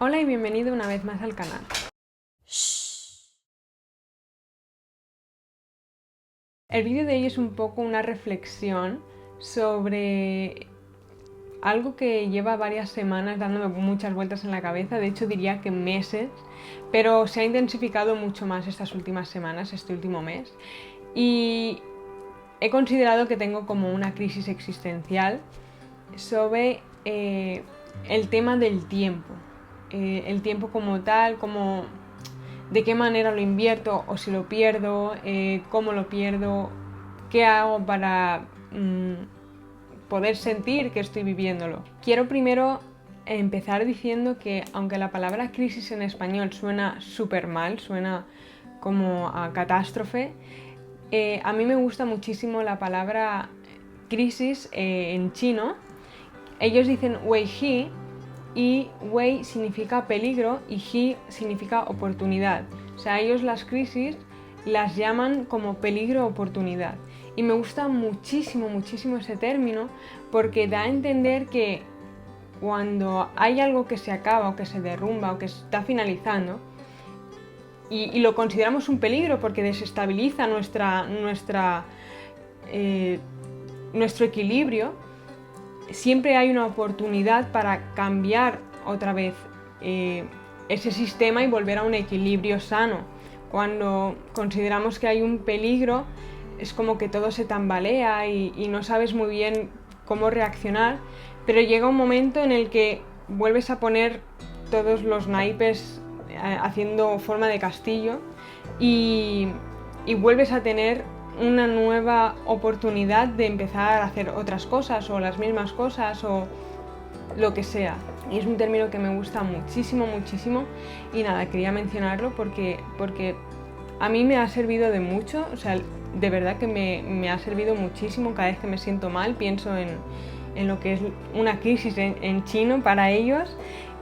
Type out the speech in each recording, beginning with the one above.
Hola y bienvenido una vez más al canal. El vídeo de hoy es un poco una reflexión sobre algo que lleva varias semanas dándome muchas vueltas en la cabeza, de hecho diría que meses, pero se ha intensificado mucho más estas últimas semanas, este último mes, y he considerado que tengo como una crisis existencial sobre el tema del tiempo. El tiempo como tal, como de qué manera lo invierto o si lo pierdo, cómo lo pierdo, qué hago para poder sentir que estoy viviéndolo. Quiero primero empezar diciendo que aunque la palabra crisis en español suena súper mal, suena como a catástrofe, a mí me gusta muchísimo la palabra crisis en chino. Ellos dicen wei he y wei significa peligro y he significa oportunidad. O sea, ellos las crisis las llaman como peligro-oportunidad. Y me gusta muchísimo, muchísimo ese término porque da a entender que cuando hay algo que se acaba o que se derrumba o que está finalizando y lo consideramos un peligro porque desestabiliza nuestro equilibrio, siempre hay una oportunidad para cambiar otra vez ese sistema y volver a un equilibrio sano. Cuando consideramos que hay un peligro, es como que todo se tambalea y no sabes muy bien cómo reaccionar, pero llega un momento en el que vuelves a poner todos los naipes haciendo forma de castillo y vuelves a tener una nueva oportunidad de empezar a hacer otras cosas o las mismas cosas o lo que sea. Y es un término que me gusta muchísimo, muchísimo y nada, quería mencionarlo porque a mí me ha servido de mucho, o sea, de verdad que me ha servido muchísimo. Cada vez que me siento mal pienso en lo que es una crisis en chino para ellos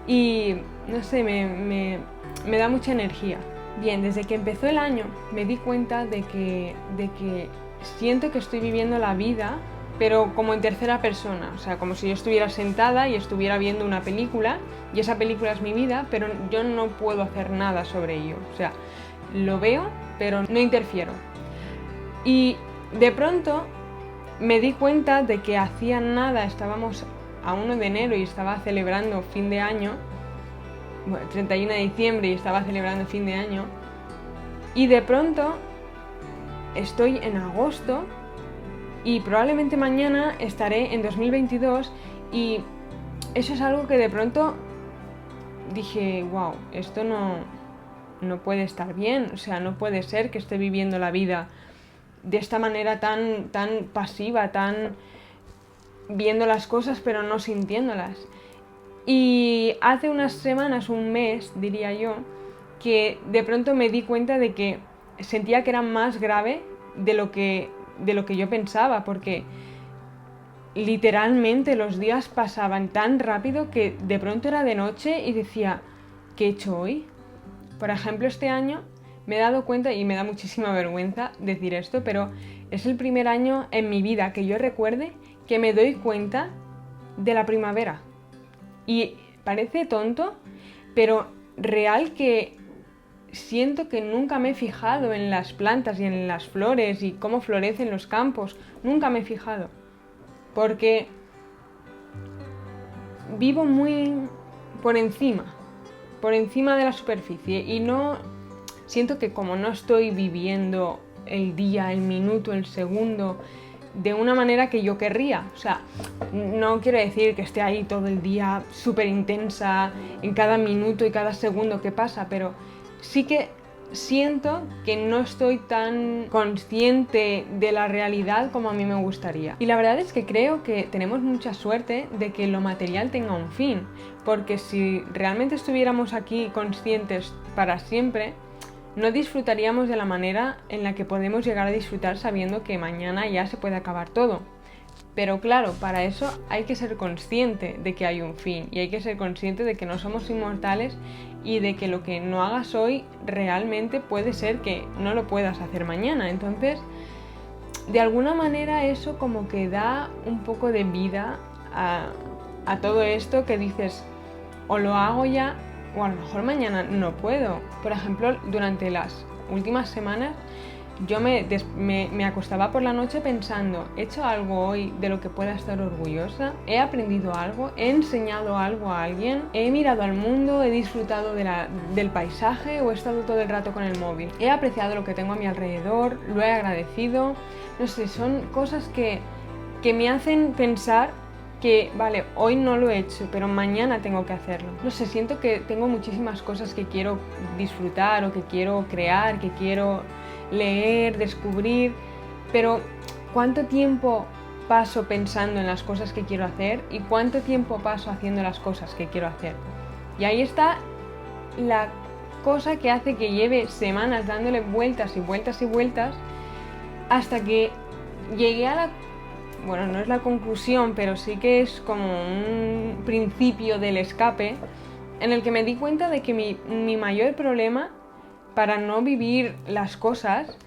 y no sé, me da mucha energía. Bien, desde que empezó el año me di cuenta de que siento que estoy viviendo la vida, pero como en tercera persona, o sea, como si yo estuviera sentada y estuviera viendo una película y esa película es mi vida, pero yo no puedo hacer nada sobre ello, o sea, lo veo, pero no interfiero. Y de pronto me di cuenta de que hacía nada, estábamos a 1 de enero y estaba celebrando fin de año, bueno, 31 de diciembre y estaba celebrando fin de año, y de pronto estoy en agosto y probablemente mañana estaré en 2022 y eso es algo que de pronto dije, wow, esto no puede estar bien, o sea, no puede ser que esté viviendo la vida de esta manera tan pasiva, tan viendo las cosas pero no sintiéndolas. Y hace unas semanas, un mes, diría yo, que de pronto me di cuenta de que sentía que era más grave de lo que yo pensaba, porque literalmente los días pasaban tan rápido que de pronto era de noche y decía, ¿qué he hecho hoy? Por ejemplo, este año me he dado cuenta, y me da muchísima vergüenza decir esto, pero es el primer año en mi vida que yo recuerde que me doy cuenta de la primavera. Y parece tonto, pero real que siento que nunca me he fijado en las plantas y en las flores y cómo florecen los campos. Nunca me he fijado. Porque vivo muy por encima de la superficie y no siento que como no estoy viviendo el día, el minuto, el segundo de una manera que yo querría. O sea, no quiero decir que esté ahí todo el día súper intensa en cada minuto y cada segundo que pasa, pero sí que siento que no estoy tan consciente de la realidad como a mí me gustaría. Y la verdad es que creo que tenemos mucha suerte de que lo material tenga un fin, porque si realmente estuviéramos aquí conscientes para siempre, no disfrutaríamos de la manera en la que podemos llegar a disfrutar sabiendo que mañana ya se puede acabar todo. Pero claro, para eso hay que ser consciente de que hay un fin y hay que ser consciente de que no somos inmortales y de que lo que no hagas hoy realmente puede ser que no lo puedas hacer mañana. Entonces, de alguna manera eso como que da un poco de vida a todo esto que dices, o lo hago ya o a lo mejor mañana no puedo. Por ejemplo, durante las últimas semanas yo me acostaba por la noche pensando, ¿he hecho algo hoy de lo que pueda estar orgullosa? ¿He aprendido algo? ¿He enseñado algo a alguien? ¿He mirado al mundo? ¿He disfrutado del paisaje? ¿O he estado todo el rato con el móvil? ¿He apreciado lo que tengo a mi alrededor? ¿Lo he agradecido? No sé, son cosas que me hacen pensar que, vale, hoy no lo he hecho, pero mañana tengo que hacerlo. No sé, siento que tengo muchísimas cosas que quiero disfrutar o que quiero crear, que quiero leer, descubrir, pero ¿cuánto tiempo paso pensando en las cosas que quiero hacer y cuánto tiempo paso haciendo las cosas que quiero hacer? Y ahí está la cosa que hace que lleve semanas dándole vueltas y vueltas y vueltas hasta que llegué a bueno, no es la conclusión, pero sí que es como un principio del escape en el que me di cuenta de que mi mayor problema para no vivir las cosas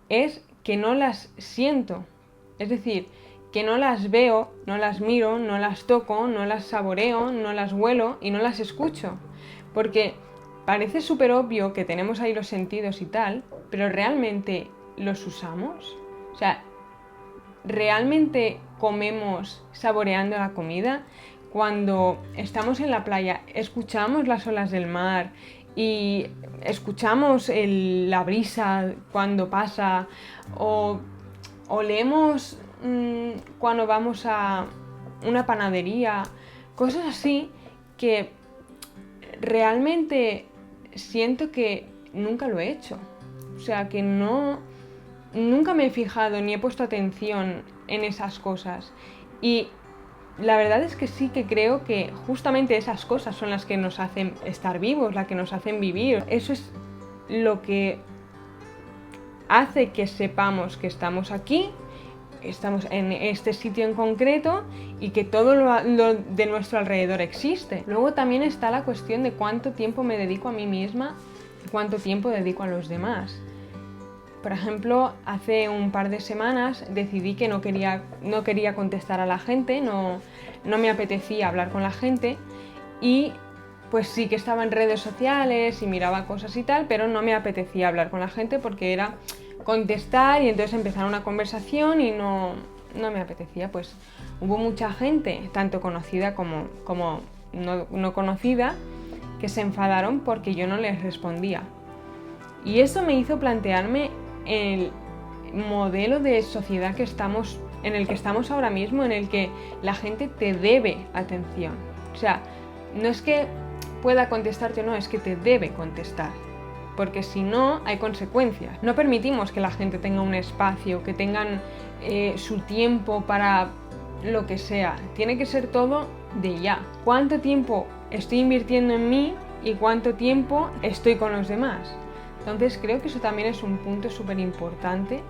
es que no las siento. Es decir, que no las veo, no las miro, no las toco, no las saboreo, no las huelo y no las escucho. Porque parece súper obvio que tenemos ahí los sentidos y tal, pero ¿realmente los usamos? O sea, ¿realmente comemos saboreando la comida? Cuando estamos en la playa, escuchamos las olas del mar y escuchamos la brisa cuando pasa, o olemos cuando vamos a una panadería, cosas así que realmente siento que nunca lo he hecho. O sea, que nunca me he fijado ni he puesto atención en esas cosas. Y la verdad es que sí que creo que justamente esas cosas son las que nos hacen estar vivos, las que nos hacen vivir. Eso es lo que hace que sepamos que estamos aquí, estamos en este sitio en concreto y que todo lo de nuestro alrededor existe. Luego también está la cuestión de cuánto tiempo me dedico a mí misma y cuánto tiempo dedico a los demás. Por ejemplo, hace un par de semanas decidí que no quería contestar a la gente, no me apetecía hablar con la gente y pues sí que estaba en redes sociales y miraba cosas y tal, pero no me apetecía hablar con la gente porque era contestar y entonces empezar una conversación y no me apetecía. Pues hubo mucha gente, tanto conocida como no conocida, que se enfadaron porque yo no les respondía. Y eso me hizo plantearme el modelo de sociedad en el que estamos ahora mismo, en el que la gente te debe atención. O sea, no es que pueda contestarte o no, es que te debe contestar. Porque si no, hay consecuencias. No permitimos que la gente tenga un espacio, que tengan su tiempo para lo que sea. Tiene que ser todo de ya. ¿Cuánto tiempo estoy invirtiendo en mí y cuánto tiempo estoy con los demás? Entonces creo que eso también es un punto súper importante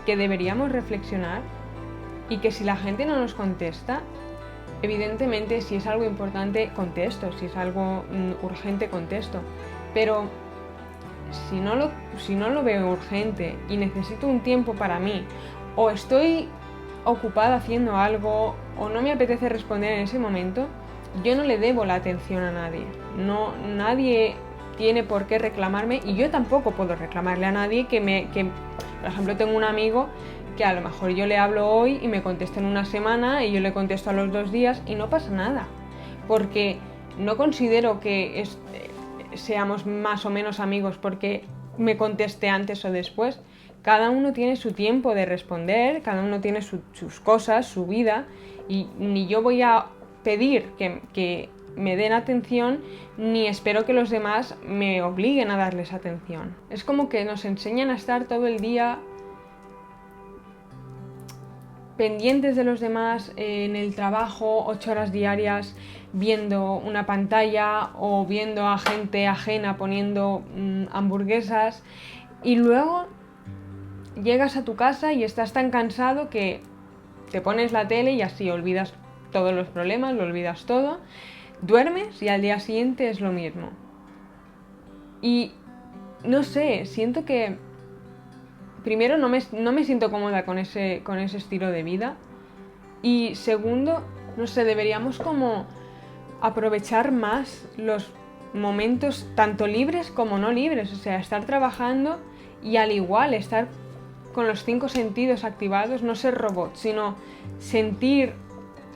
que deberíamos reflexionar y que si la gente no nos contesta, evidentemente si es algo importante contesto, si es algo urgente contesto, pero si no lo veo urgente y necesito un tiempo para mí, o estoy ocupada haciendo algo o no me apetece responder en ese momento, yo no le debo la atención a nadie. Nadie tiene por qué reclamarme y yo tampoco puedo reclamarle a nadie que por ejemplo, tengo un amigo que a lo mejor yo le hablo hoy y me contesta en una semana y yo le contesto a los 2 días y no pasa nada, porque no considero que seamos más o menos amigos porque me conteste antes o después. Cada uno tiene su tiempo de responder, cada uno tiene sus cosas, su vida, y ni yo voy a pedir que me den atención, ni espero que los demás me obliguen a darles atención. Es como que nos enseñan a estar todo el día pendientes de los demás, en el trabajo, 8 horas diarias, viendo una pantalla o viendo a gente ajena poniendo hamburguesas, y luego llegas a tu casa y estás tan cansado que te pones la tele y así olvidas todos los problemas, lo olvidas todo. Duermes y al día siguiente es lo mismo. Y no sé, siento que primero no me siento cómoda con ese estilo de vida. Y segundo, no sé, deberíamos como aprovechar más los momentos tanto libres como no libres, o sea, estar trabajando y al igual estar con los 5 sentidos activados, no ser robot, sino sentir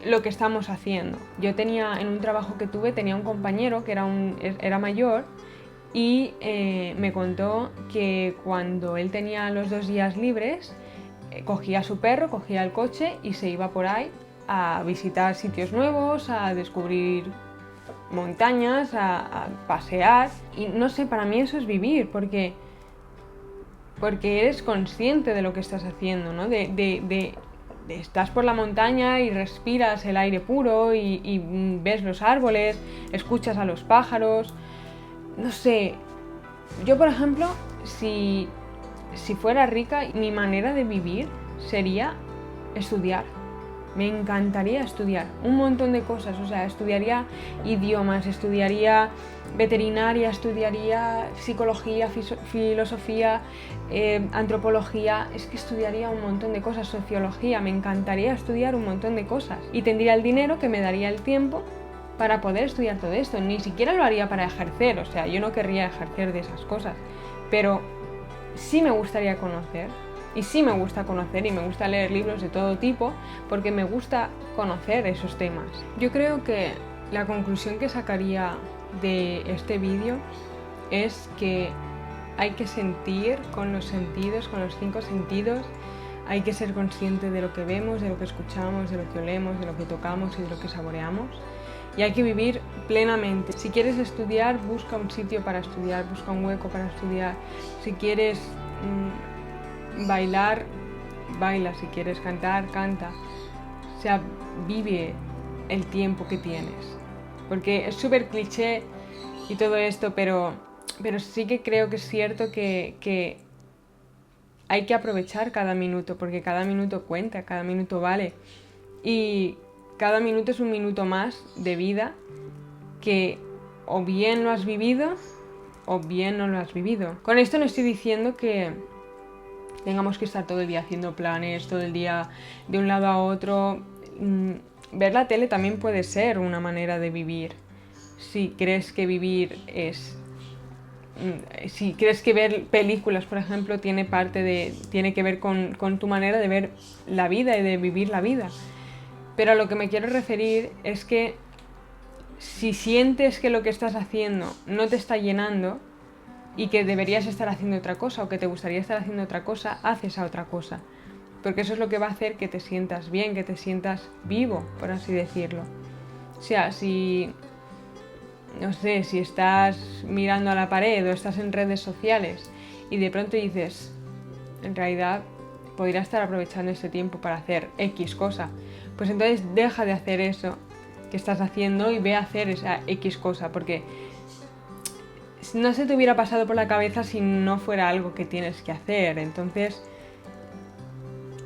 lo que estamos haciendo. Yo tenía, en un trabajo que tuve, tenía un compañero que era mayor y me contó que cuando él tenía los 2 días libres, cogía a su perro, cogía el coche y se iba por ahí a visitar sitios nuevos, a descubrir montañas, a pasear. Y no sé, para mí eso es vivir, porque eres consciente de lo que estás haciendo, ¿no? Estás por la montaña y respiras el aire puro y ves los árboles, escuchas a los pájaros. No sé, yo por ejemplo, si fuera rica, mi manera de vivir sería estudiar. Me encantaría estudiar un montón de cosas, o sea, estudiaría idiomas, estudiaría veterinaria, estudiaría psicología, filosofía, antropología, es que estudiaría un montón de cosas, sociología, me encantaría estudiar un montón de cosas y tendría el dinero que me daría el tiempo para poder estudiar todo esto. Ni siquiera lo haría para ejercer, o sea, yo no querría ejercer de esas cosas, pero sí me gustaría conocer. Y sí me gusta conocer y me gusta leer libros de todo tipo porque me gusta conocer esos temas. Yo creo que la conclusión que sacaría de este vídeo es que hay que sentir con los sentidos, con los 5 sentidos. Hay que ser consciente de lo que vemos, de lo que escuchamos, de lo que olemos, de lo que tocamos y de lo que saboreamos. Y hay que vivir plenamente. Si quieres estudiar, busca un sitio para estudiar, busca un hueco para estudiar. Si quieres bailar, baila, si quieres cantar, canta. O sea, vive el tiempo que tienes. Porque es súper cliché y todo esto, pero sí que creo que es cierto que hay que aprovechar cada minuto, porque cada minuto cuenta, cada minuto vale. Y cada minuto es un minuto más de vida que o bien lo has vivido o bien no lo has vivido. Con esto no estoy diciendo que tengamos que estar todo el día haciendo planes, todo el día de un lado a otro. Ver la tele también puede ser una manera de vivir. Si crees que vivir es... Si crees que ver películas, por ejemplo, tiene que ver con tu manera de ver la vida y de vivir la vida. Pero a lo que me quiero referir es que si sientes que lo que estás haciendo no te está llenando, y que deberías estar haciendo otra cosa o que te gustaría estar haciendo otra cosa, haz esa otra cosa. Porque eso es lo que va a hacer que te sientas bien, que te sientas vivo, por así decirlo. O sea, no sé, si estás mirando a la pared o estás en redes sociales y de pronto dices, en realidad podría estar aprovechando ese tiempo para hacer X cosa, pues entonces deja de hacer eso que estás haciendo y ve a hacer esa X cosa, porque no se te hubiera pasado por la cabeza si no fuera algo que tienes que hacer. Entonces,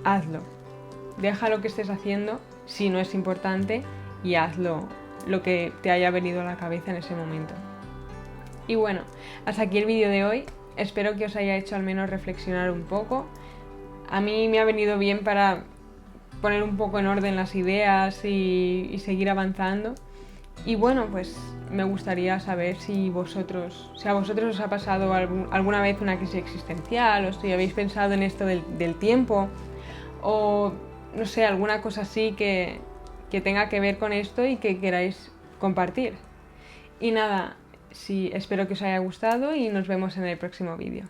hazlo. Deja lo que estés haciendo si no es importante y hazlo lo que te haya venido a la cabeza en ese momento. Y bueno, hasta aquí el vídeo de hoy. Espero que os haya hecho al menos reflexionar un poco. A mí me ha venido bien para poner un poco en orden las ideas y seguir avanzando. Y bueno, pues me gustaría saber si a vosotros os ha pasado alguna vez una crisis existencial, o si habéis pensado en esto del tiempo, o no sé, alguna cosa así que tenga que ver con esto y que queráis compartir. Y nada, espero que os haya gustado y nos vemos en el próximo vídeo.